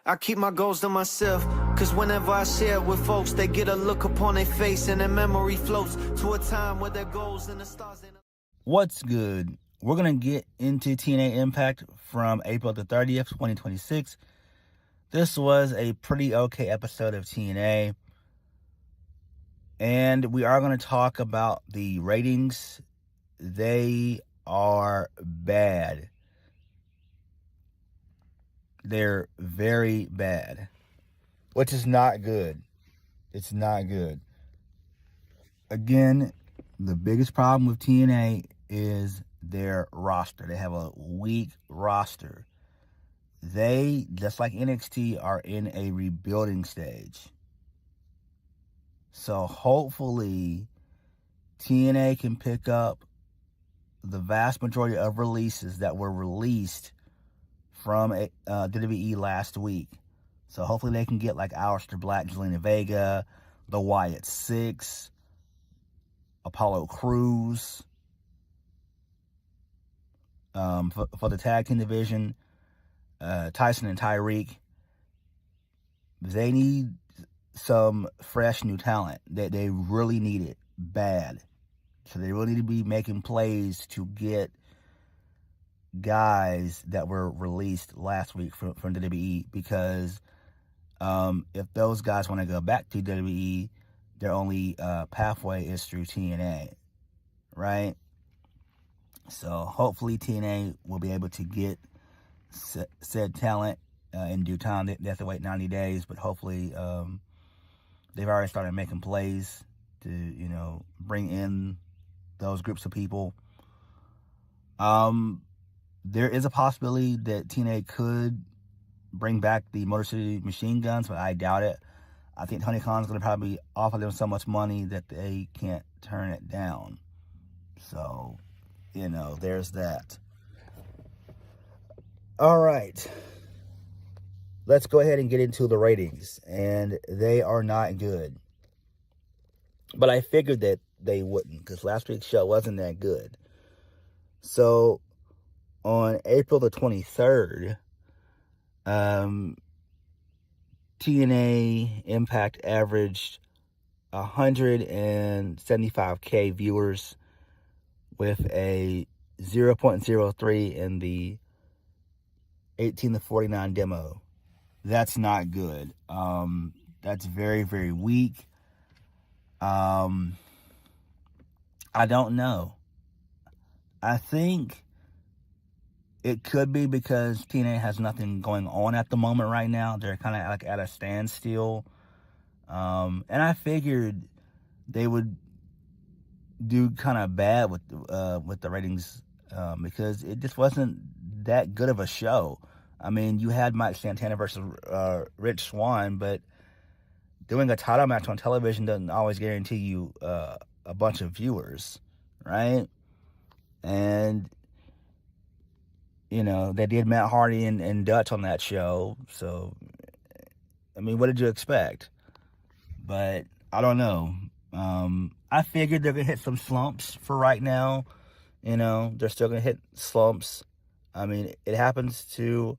I keep my goals to myself, cause whenever I share it with folks, they get a look upon their face and their memory floats to a time where their goals and the stars ain't... What's good? We're going to get into TNA Impact from April the 30th, 2026. This was a pretty okay episode of TNA. And we are going to talk about the ratings. They are bad. They're very bad, which is not good. It's not good. Again, the biggest problem with TNA is their roster. They have a weak roster. They, just like NXT, are in a rebuilding stage. So hopefully TNA can pick up the vast majority of releases that were released from WWE last week. So hopefully they can get like Aleister Black, Zelina Vega, the Wyatt Six, Apollo Crews. For the tag team division, Tyson and Tyreek. They need some fresh new talent. They really need it bad. So they really need to be making plays to get guys that were released last week from WWE, because if those guys want to go back to WWE, their only pathway is through TNA, right? So hopefully TNA will be able to get said talent in due time. They have to wait 90 days, but hopefully they've already started making plays to, bring in those groups of people. There is a possibility that TNA could bring back the Motor City Machine Guns, but I doubt it. I think Tony Khan's going to probably offer them so much money that they can't turn it down. So, there's that. All right. Let's go ahead and get into the ratings. And they are not good. But I figured that they wouldn't, because last week's show wasn't that good. So, on April the 23rd, TNA Impact averaged 175K viewers with a 0.03 in the 18 to 49 demo. That's not good. That's very, very weak. I don't know. I think it could be because TNA has nothing going on at the moment right now. They're kind of like at a standstill. And I figured they would do kind of bad with the ratings because it just wasn't that good of a show. I mean, you had Mike Santana versus Rich Swann, but doing a title match on television doesn't always guarantee you a bunch of viewers, right? And they did Matt Hardy and Dutch on that show. So, I mean, what did you expect? But I don't know. I figured they're going to hit some slumps for right now. They're still going to hit slumps. I mean, it happens to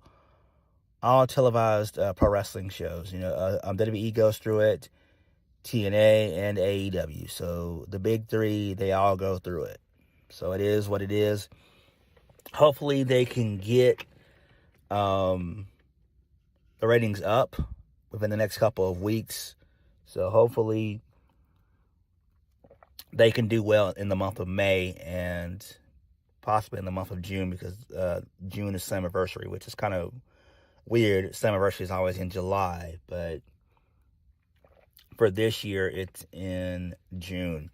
all televised pro wrestling shows. WWE goes through it, TNA and AEW. So the big three, they all go through it. So it is what it is. Hopefully they can get the ratings up within the next couple of weeks. So hopefully they can do well in the month of May and possibly in the month of June, because June is Slammiversary, which is kind of weird. Slammiversary is always in July, but for this year it's in June.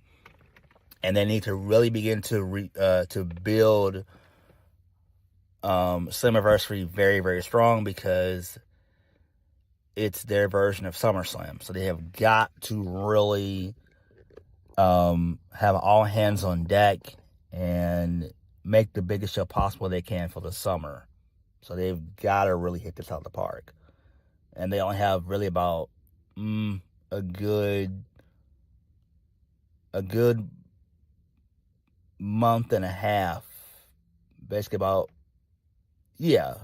And they need to really begin to build Slammiversary very, very strong, because it's their version of SummerSlam. So they have got to really have all hands on deck and make the biggest show possible they can for the summer. So they've got to really hit this out of the park. And they only have really about a good month and a half. Basically about, yeah.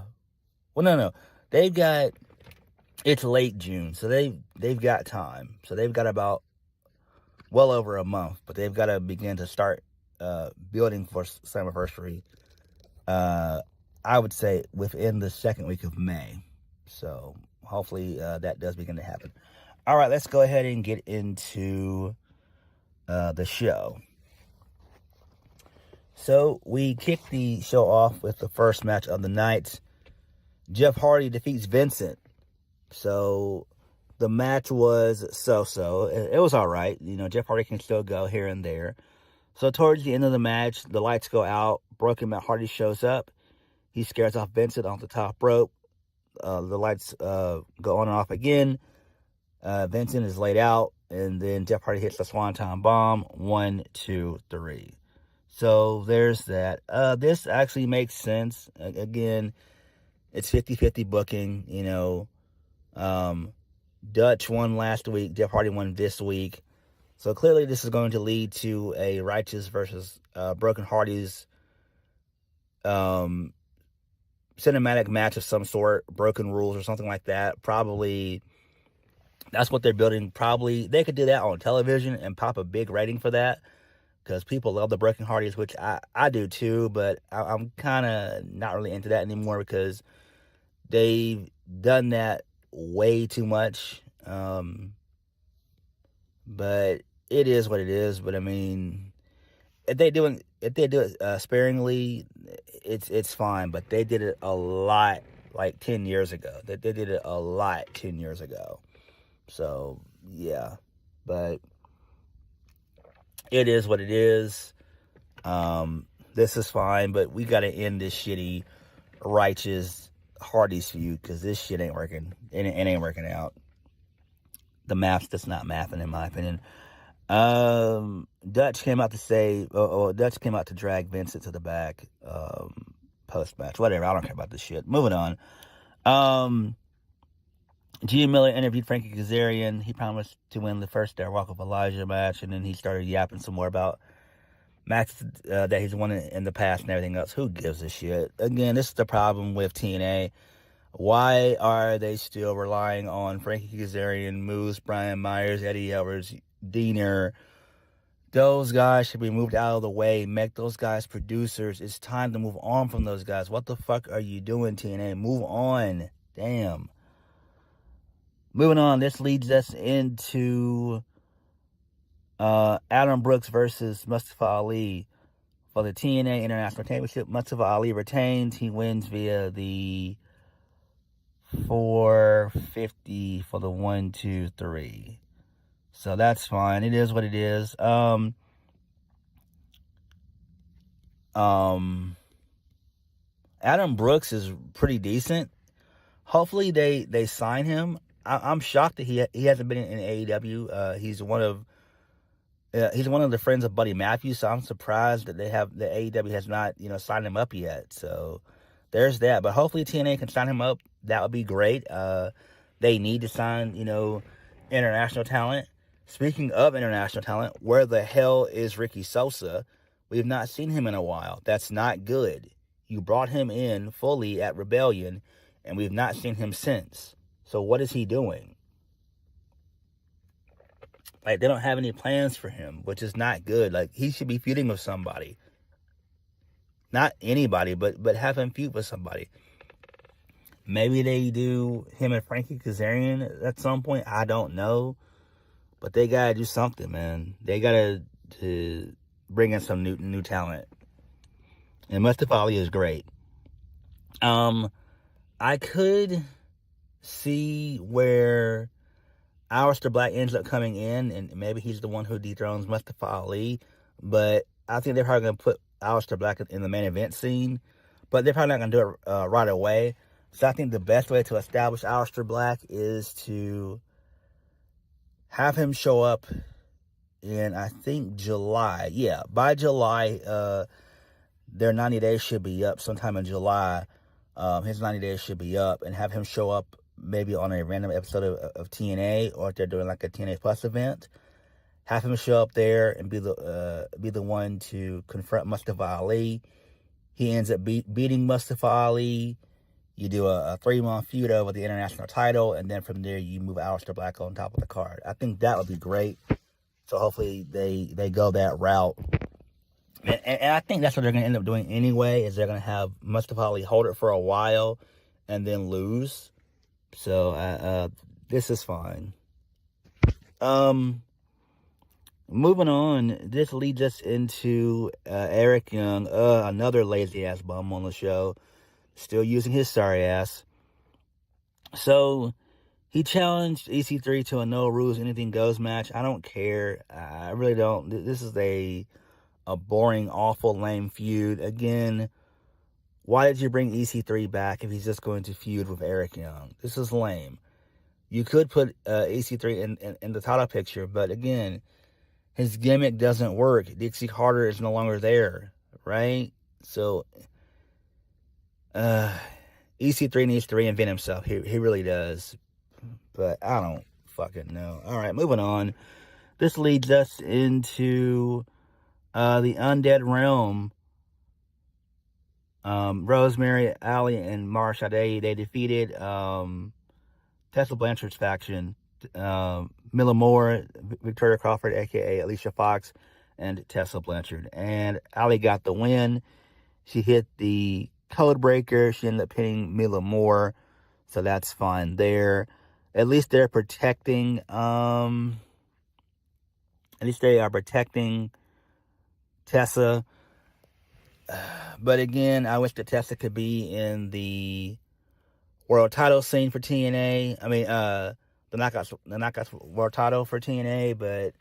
Well, no. They've got It's late June, so they've got time. So they've got about well over a month, but they've got to begin to start building for Slammiversary. I would say within the second week of May. So hopefully that does begin to happen. All right, let's go ahead and get into the show. So we kick the show off with the first match of the night. Jeff Hardy defeats Vincent. So the match was so-so. It was all right. You know, Jeff Hardy can still go here and there. So towards the end of the match, the lights go out. Broken Matt Hardy shows up. He scares off Vincent off the top rope. The lights go on and off again. Vincent is laid out. And then Jeff Hardy hits the Swanton Bomb. 1, 2, 3. So there's that. This actually makes sense. Again, it's 50-50 booking, you know. Dutch won last week. Jeff Hardy won this week. So clearly this is going to lead to a Righteous versus Broken Hardy's cinematic match of some sort. Broken Rules or something like that. Probably that's what they're building. Probably they could do that on television and pop a big rating for that. Because people love the Broken Hardys, which I do too, but I'm kind of not really into that anymore because they've done that way too much. But it is what it is. But I mean, if they do it sparingly, it's fine. But they did it a lot like 10 years ago. They did it a lot 10 years ago. So yeah, but it is what it is. This is fine, but we got to end this shitty Righteous Hardy's feud because this shit ain't working. It ain't working out. The math's just not mathing, in my opinion. Dutch came out to say, Dutch came out to drag Vincent to the back post match. Whatever, I don't care about this shit. Moving on. G. Miller interviewed Frankie Kazarian. He promised to win the first Walk of Elijah match, and then he started yapping some more about matches that he's won in the past and everything else. Who gives a shit? Again, this is the problem with TNA. Why are they still relying on Frankie Kazarian, Moose, Brian Myers, Eddie Edwards, Diener? Those guys should be moved out of the way. Make those guys producers. It's time to move on from those guys. What the fuck are you doing, TNA? Move on. Damn. Moving on, this leads us into Adam Brooks versus Mustafa Ali for the TNA International Championship. Mustafa Ali retains. He wins via the 450 for the 1, 2, 3. So that's fine. It is what it is. Adam Brooks is pretty decent. Hopefully they sign him. I'm shocked that he hasn't been in AEW. He's one of the friends of Buddy Matthews, so I'm surprised that the AEW has not signed him up yet. So there's that. But hopefully TNA can sign him up. That would be great. They need to sign international talent. Speaking of international talent, where the hell is Ricky Sosa? We've not seen him in a while. That's not good. You brought him in fully at Rebellion, and we've not seen him since. So what is he doing? Like, they don't have any plans for him, which is not good. Like, he should be feuding with somebody. Not anybody, but have him feud with somebody. Maybe they do him and Frankie Kazarian at some point. I don't know. But they got to do something, man. They got to bring in some new talent. And Mustafa Ali is great. I could see where Aleister Black ends up coming in, and maybe he's the one who dethrones Mustafa Ali. But I think they're probably going to put Aleister Black in the main event scene. But they're probably not going to do it right away. So I think the best way to establish Aleister Black is to have him show up in, I think, July. Yeah, by July, their 90 days should be up sometime in July. His 90 days should be up, and have him show up maybe on a random episode of TNA, or if they're doing like a TNA Plus event. Have him show up there and be the one to confront Mustafa Ali. He ends up beating Mustafa Ali. You do a 3-month feud over the international title, and then from there you move Aleister Black on top of the card. I think that would be great. So hopefully they go that route. And I think that's what they're going to end up doing anyway, is they're going to have Mustafa Ali hold it for a while and then lose. So this is fine. Moving on, this leads us into Eric Young, another lazy-ass bum on the show, still using his sorry ass. So, he challenged EC3 to a no rules, anything goes match. I don't care. I really don't. This is a boring, awful, lame feud. Again, why did you bring EC3 back if he's just going to feud with Eric Young? This is lame. You could put EC3 in the title picture, but again, his gimmick doesn't work. Dixie Carter is no longer there, right? So, EC3 needs to reinvent himself. He really does. But I don't fucking know. All right, moving on. This leads us into the Undead Realm. Rosemary, Allie, and Mara Sade, they defeated Tessa Blanchard's faction. Milla Moore, Victoria Crawford, a.k.a. Alicia Fox, and Tessa Blanchard. And Allie got the win. She hit the code breaker. She ended up pinning Milla Moore. So that's fine there. At least they're protecting, Tessa. But again, I wish that Tessa could be in the world title scene for TNA. I mean, the Knockouts world title for TNA, but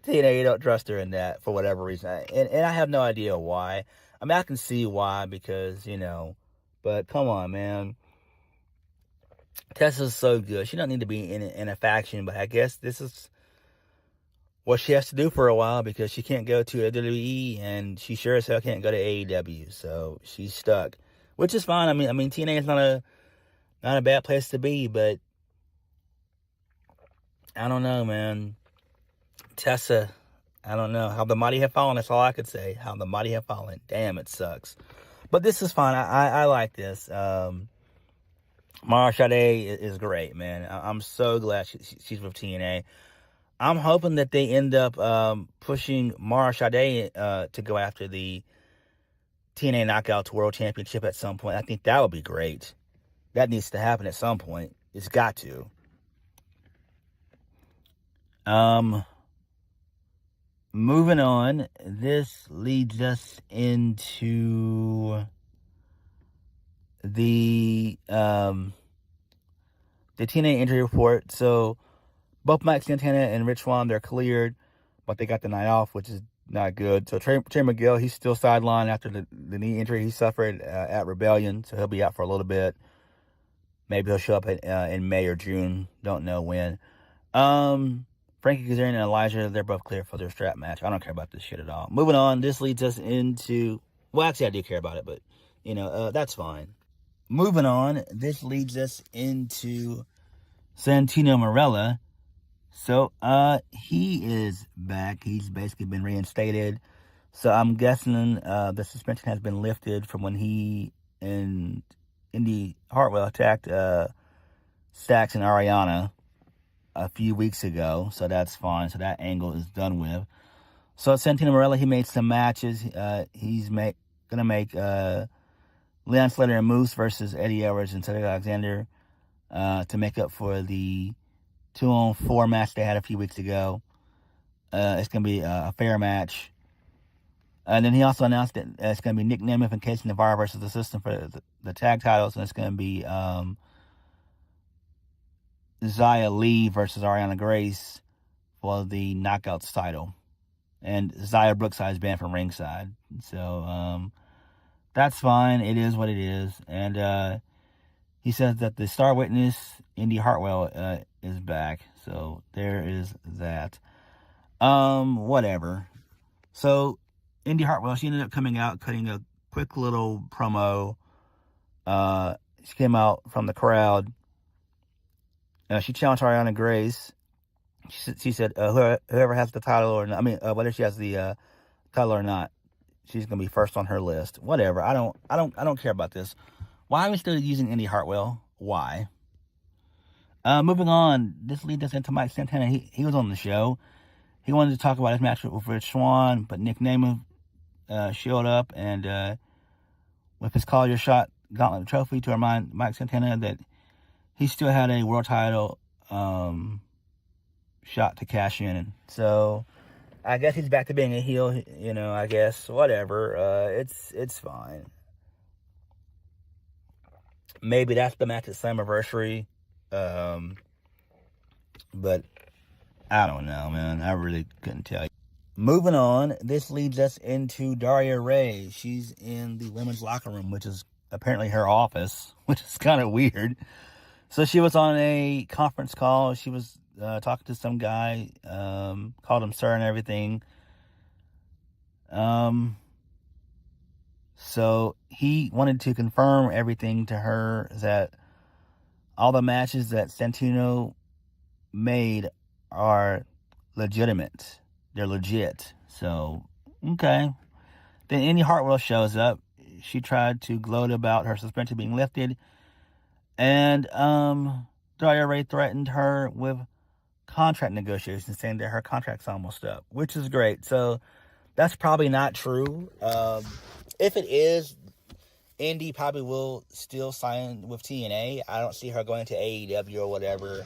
TNA don't trust her in that for whatever reason. And I have no idea why. I mean, I can see why, because, but come on, man. Tessa's so good. She don't need to be in a faction, but I guess this is what she has to do for a while, because she can't go to WWE, and she sure as hell can't go to AEW, so she's stuck, which is fine. I mean, TNA is not a bad place to be, but I don't know, man. Tessa, I don't know. How the mighty have fallen, that's all I could say. How the mighty have fallen. Damn, it sucks. But this is fine. I like this. Mara Sade is great, man. I'm so glad she's with TNA. I'm hoping that they end up pushing Mara Sade to go after the TNA Knockouts World Championship at some point. I think that would be great. That needs to happen at some point. It's got to. Moving on, this leads us into the TNA injury report. So both Mike Santana and Rich Swann, they're cleared, but they got the night off, which is not good. So Trey Miguel, he's still sidelined after the knee injury he suffered at Rebellion, so he'll be out for a little bit. Maybe he'll show up in May or June. Don't know when. Frankie Kazarian and Elijah, they're both clear for their strap match. I don't care about this shit at all. Moving on, this leads us into... Well, actually, I do care about it, but, that's fine. Moving on, this leads us into Santino Marella. So, he is back. He's basically been reinstated. So, I'm guessing the suspension has been lifted from when he and Indy Hartwell attacked Stax and Ariana a few weeks ago. So, that's fine. So, that angle is done with. So, Santino Marella, he made some matches. He's going to make Leon Slater and Moose versus Eddie Edwards and Cedric Alexander to make up for the 2-on-4 match they had a few weeks ago. It's going to be a fair match. And then he also announced that it's going to be Nic Nemeth and Casey Navarro versus the System for the tag titles. And it's going to be Xia Li versus Ariana Grace for the Knockouts title. And Xia Brookside is banned from ringside. So, that's fine. It is what it is. And he says that the star witness, Indy Hartwell, is back. So there is that. Whatever. So Indy Hartwell, she ended up coming out, cutting a quick little promo. She came out from the crowd. She challenged Ariana Grace. She said, whoever has the title or not, whether she has the title or not, she's gonna be first on her list. Whatever. I don't care about this. Why are we still using Indy Hartwell? Why? Moving on, this leads us into Mike Santana. He was on the show. He wanted to talk about his match with Rich Swann, but Nic Nemeth showed up and with his Call Your Shot gauntlet trophy to remind Mike Santana that he still had a world title shot to cash in. So I guess he's back to being a heel, you know, I guess, whatever. It's fine. Maybe that's the match at Slammiversary. But I don't know, man. I really couldn't tell you. Moving on, this leads us into Daria Ray. She's in the women's locker room, which is apparently her office, which is kind of weird. So she was on a conference call. She was talking to some guy, called him sir and everything. So he wanted to confirm everything to her, that all the matches that Santino made are legitimate. They're legit. So, okay. Then Indy Hartwell shows up. She tried to gloat about her suspension being lifted. And Daria Ray threatened her with contract negotiations, saying that her contract's almost up, which is great. So that's probably not true. If it is, Indy probably will still sign with TNA. I don't see her going to AEW or whatever.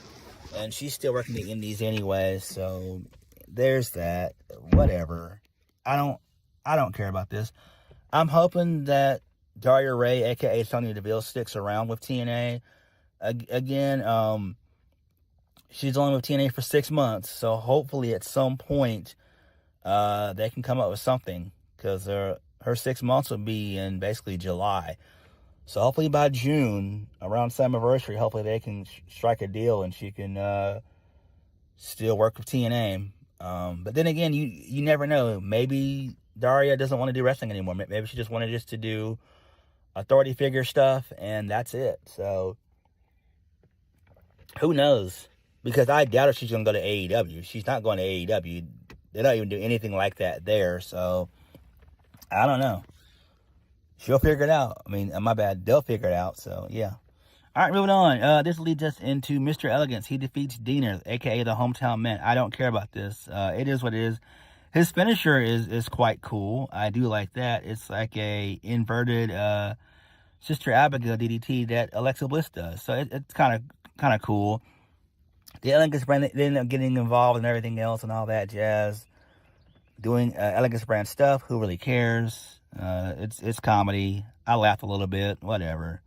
And she's still working the indies anyway, so there's that. Whatever. I don't care about this. I'm hoping that Daria Ray, aka Sonya Deville, sticks around with TNA. Again, she's only with TNA for 6 months, so hopefully at some point they can come up with something, because her 6 months will be in basically July. So hopefully by June, around Slammiversary, hopefully they can strike a deal and she can still work with TNA. But then again, you never know. Maybe Daria doesn't want to do wrestling anymore. Maybe she just wanted just to do authority figure stuff, and that's it. So who knows? Because I doubt if she's going to go to AEW. She's not going to AEW. They don't even do anything like that there. So I don't know. She'll figure it out. I mean, my bad. They'll figure it out. So, yeah. All right, moving on. This leads us into Mr. Elegance. He defeats Diener, a.k.a. the Hometown Man. I don't care about this. It is what it is. His finisher is quite cool. I do like that. It's like a inverted Sister Abigail DDT that Alexa Bliss does. So, it's kind of cool. The Elegance brand, they end up getting involved and everything else and all that jazz. Doing Elegance brand stuff. Who really cares? It's comedy. I laughed a little bit. Whatever.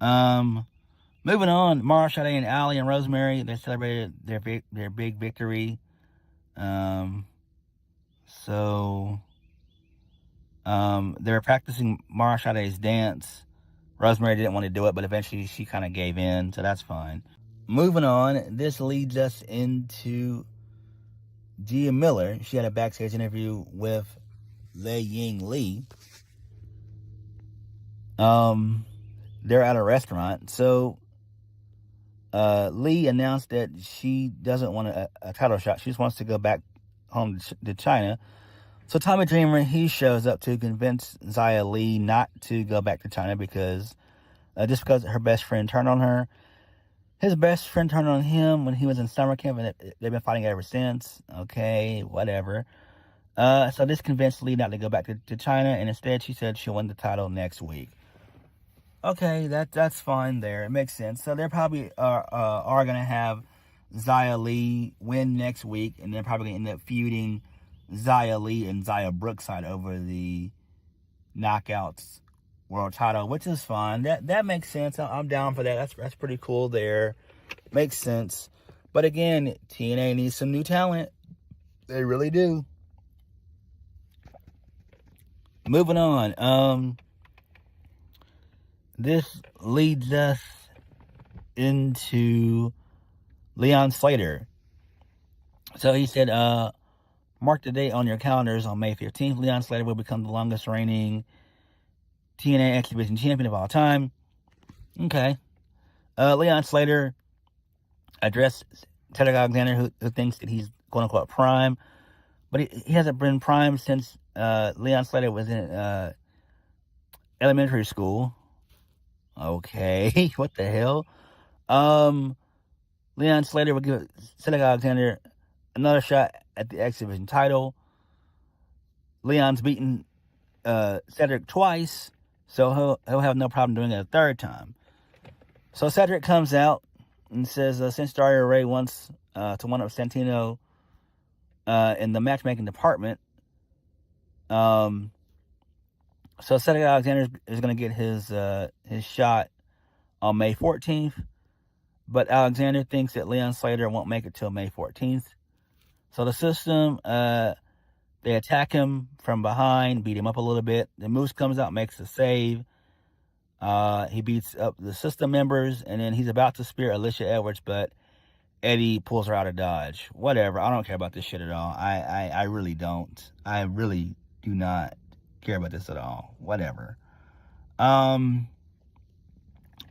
Moving on. Mara Sade and Allie and Rosemary, they celebrated their big victory. So they were practicing Mara Sade's dance. Rosemary didn't want to do it, but eventually she kind of gave in, so that's fine. Moving on. This leads us into Gia Miller. She had a backstage interview with Lei Ying Lee. They're at a restaurant. So Lee announced that she doesn't want a title shot. She just wants to go back home to China. So Tommy Dreamer, he shows up to convince Xia Li not to go back to China because just because her best friend turned on her. His best friend turned on him when he was in summer camp, and they've been fighting ever since. Okay, whatever. So this convinced Lee not to go back to China, and instead she said she'll win the title next week. Okay, that's fine there. It makes sense. So they're probably are going to have Xia Li win next week, and they're probably going to end up feuding Xia Li and Xia Brookside over the Knockouts World title, which is fine. That makes sense. I'm down for that. That's pretty cool there. Makes sense. But again, TNA needs some new talent. They really do. Moving on. This leads us into Leon Slater. So he said, mark the date on your calendars on May 15th. Leon Slater will become the longest reigning TNA X Division champion of all time. Okay. Leon Slater addressed Cedric Alexander, who thinks that he's quote-unquote prime. But he hasn't been prime since Leon Slater was in elementary school. Okay, what the hell? Leon Slater will give Cedric Alexander another shot at the X Division title. Leon's beaten Cedric twice, so he'll have no problem doing it a third time. So Cedric comes out and says, since Dario Ray wants to one-up Santino in the matchmaking department, so Cedric Alexander is going to get his shot on May 14th, but Alexander thinks that Leon Slater won't make it till May 14th. So the system, they attack him from behind, beat him up a little bit. The Moose comes out, makes a save. He beats up the system members, and then he's about to spear Alicia Edwards, but Eddie pulls her out of dodge. Whatever. I don't care about this shit at all. I really don't. I really do not care about this at all. Whatever.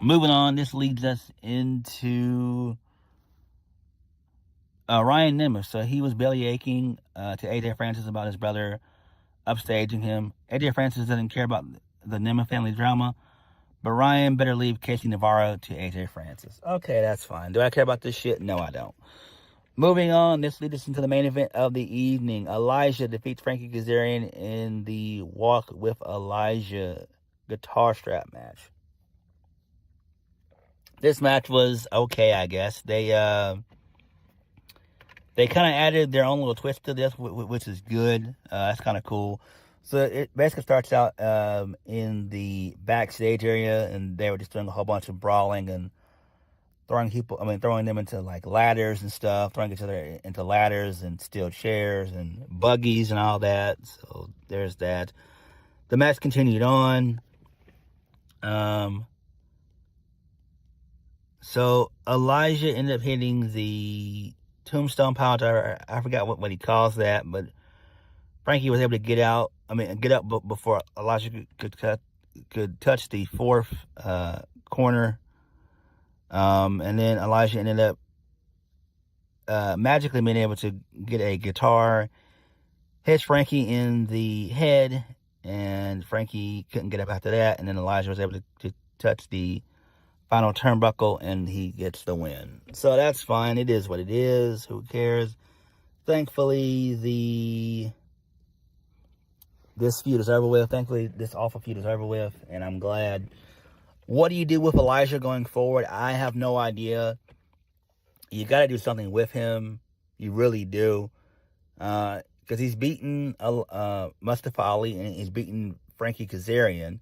Moving on, this leads us into Ryan Nemeth. So he was belly aching to AJ Francis about his brother upstaging him. AJ Francis doesn't care about the Nemeth family drama, but Ryan better leave Casey Navarro to AJ Francis. Okay, that's fine. Do I care about this shit? No, I don't. Moving on, this leads us into the main event of the evening. Elijah defeats Frankie Kazarian in the Walk with Elijah guitar strap match. This match was okay, I guess. They kind of added their own little twist to this, which is good. That's kind of cool. So it basically starts out in the backstage area, and they were just doing a whole bunch of brawling and throwing them into like ladders and stuff, throwing each other into ladders and steel chairs and buggies and all that. So there's that. The match continued on. So Elijah ended up hitting the tombstone pile driver. I forgot what he calls that, but Frankie was able to get up before Elijah could touch the fourth corner. And then Elijah ended up magically being able to get a guitar, hits Frankie in the head, and Frankie couldn't get up after that. And then Elijah was able to touch the final turnbuckle, and he gets the win. So that's fine. It is what it is. Who cares? Thankfully, this feud is over with. Thankfully, this awful feud is over with, and I'm glad. What do you do with Elijah going forward? I have no idea. You got to do something with him. You really do. Because he's beaten Mustafa Ali, and he's beaten Frankie Kazarian,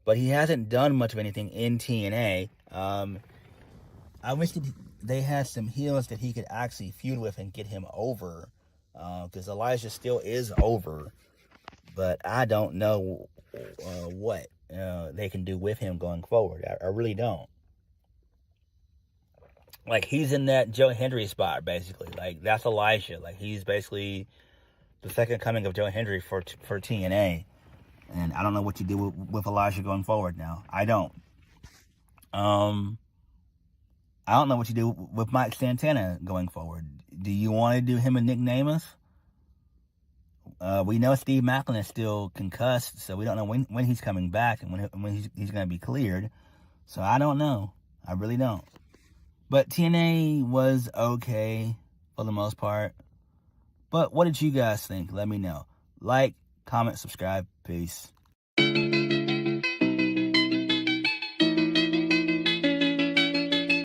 but he hasn't done much of anything in TNA. I wish that they had some heels that he could actually feud with and get him over, because Elijah still is over, but I don't know what they can do with him going forward. I really don't. Like, he's in that Joe Hendry spot, basically. Like, that's Elijah. Like, he's basically the second coming of Joe Hendry for TNA. And I don't know what you do with Elijah going forward now. I don't. I don't know what you do with Mike Santana going forward. Do you want to do him and Nic Nemeth? We know Steve Macklin is still concussed, so we don't know when he's coming back and when he's going to be cleared. So I don't know. I really don't. But TNA was okay for the most part. But what did you guys think? Let me know. Like, comment, subscribe. Peace.